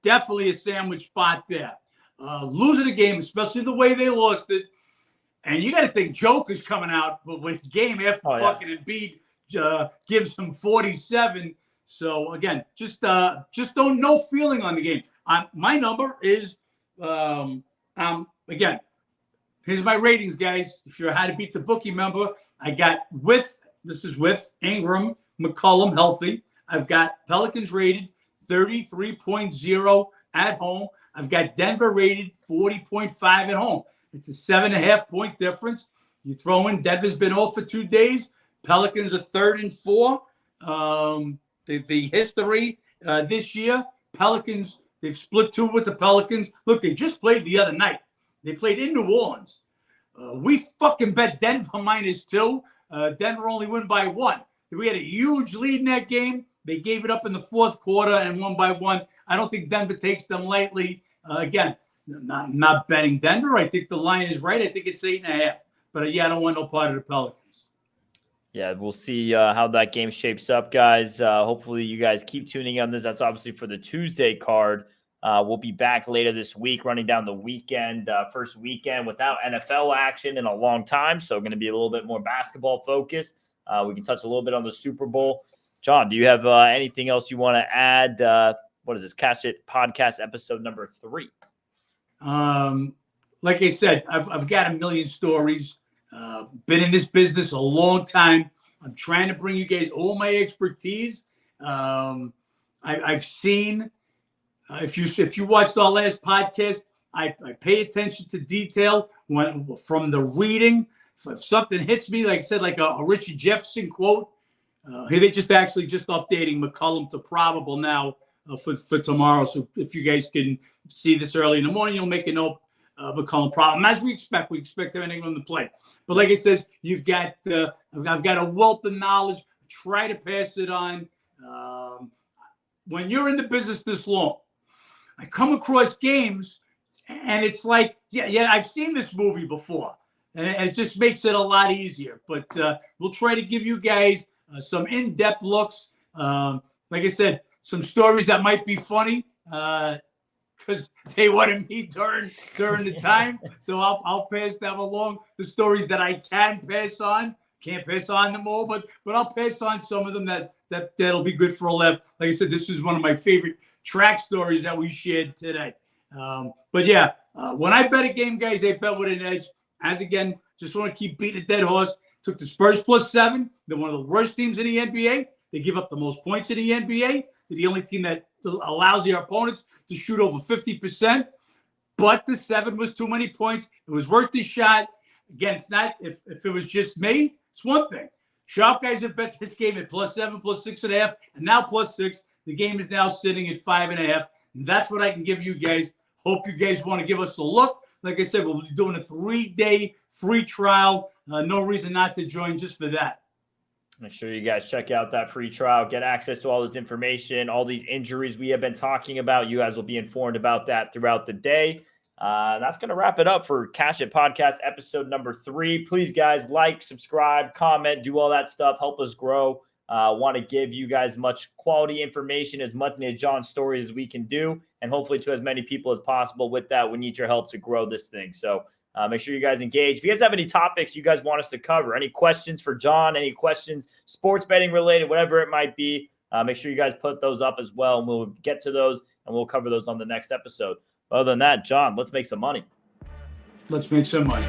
Speaker 2: Definitely a sandwich spot there. Losing a game, especially the way they lost it, and you got to think Joker's coming out, but with game after fucking Embiid gives him 47. So again, just don't no feeling on the game. My number is again. Here's my ratings, guys. If you're a How to Beat the Bookie member, I got with Ingram, McCollum healthy. I've got Pelicans rated 33.0 at home. I've got Denver rated 40.5 at home. It's a 7.5-point difference. You throw in Denver's been off for 2 days. Pelicans are 3rd and 4. The history this year, Pelicans, they've split 2 with the Pelicans. Look, they just played the other night. They played in New Orleans. We fucking bet Denver -2. Denver only won by 1. We had a huge lead in that game. They gave it up in the fourth quarter and won by 1. I don't think Denver takes them lightly. Again, not betting Denver. I think the line is right. I think it's 8.5. But I don't want no part of the Pelicans.
Speaker 1: Yeah, we'll see how that game shapes up, guys. Hopefully you guys keep tuning in on this. That's obviously for the Tuesday card. We'll be back later this week, running down the weekend, first weekend without NFL action in a long time. So going to be a little bit more basketball focused. We can touch a little bit on the Super Bowl. John, do you have anything else you want to add? What is this? Catch It podcast episode number 3.
Speaker 2: Like I said, I've got a million stories. Been in this business a long time. I'm trying to bring you guys all my expertise. I've seen, if you watched our last podcast, I pay attention to detail from the reading. If something hits me, like I said, like a Richard Jefferson quote. They just updating McCollum to probable now for tomorrow. So if you guys can see this early in the morning, you'll make a note. McCollum problem, as we expect everything on the play. But like I said, you've got I've got a wealth of knowledge. Try to pass it on. When you're in the business this long, I come across games, and it's like, yeah, I've seen this movie before, and it just makes it a lot easier. But we'll try to give you guys some in-depth looks. Like I said, some stories that might be funny. Because they wanted me during the time. So I'll pass them along. The stories that I can pass on. Can't pass on them all, but I'll pass on some of them that'll be good for a laugh. Like I said, this is one of my favorite track stories that we shared today. But yeah, when I bet a game, guys, I bet with an edge. As again, just want to keep beating a dead horse. Took the Spurs +7. They're one of the worst teams in the NBA. They give up the most points in the NBA. They're the only team that allows their opponents to shoot over 50%. But the 7 was too many points. It was worth the shot. Again, it's not, if it was just me, it's one thing. Sharp guys have bet this game at +7, +6.5, and now +6. The game is now sitting at 5.5. And that's what I can give you guys. Hope you guys want to give us a look. Like I said, we'll be doing a 3-day free trial. No reason not to join just for that.
Speaker 1: Make sure you guys check out that free trial, get access to all this information, all these injuries we have been talking about. You guys will be informed about that throughout the day. That's going to wrap it up for Cash It Podcast episode number 3. Please, guys, like, subscribe, comment, do all that stuff. Help us grow. Want to give you guys much quality information, as much John stories as we can do, and hopefully to as many people as possible. With that, we need your help to grow this thing. So make sure you guys engage. If you guys have any topics you guys want us to cover, any questions for John, any questions, sports betting related, whatever it might be, make sure you guys put those up as well, and we'll get to those, and we'll cover those on the next episode. Other than that, John, let's make some money.
Speaker 2: Let's make some money.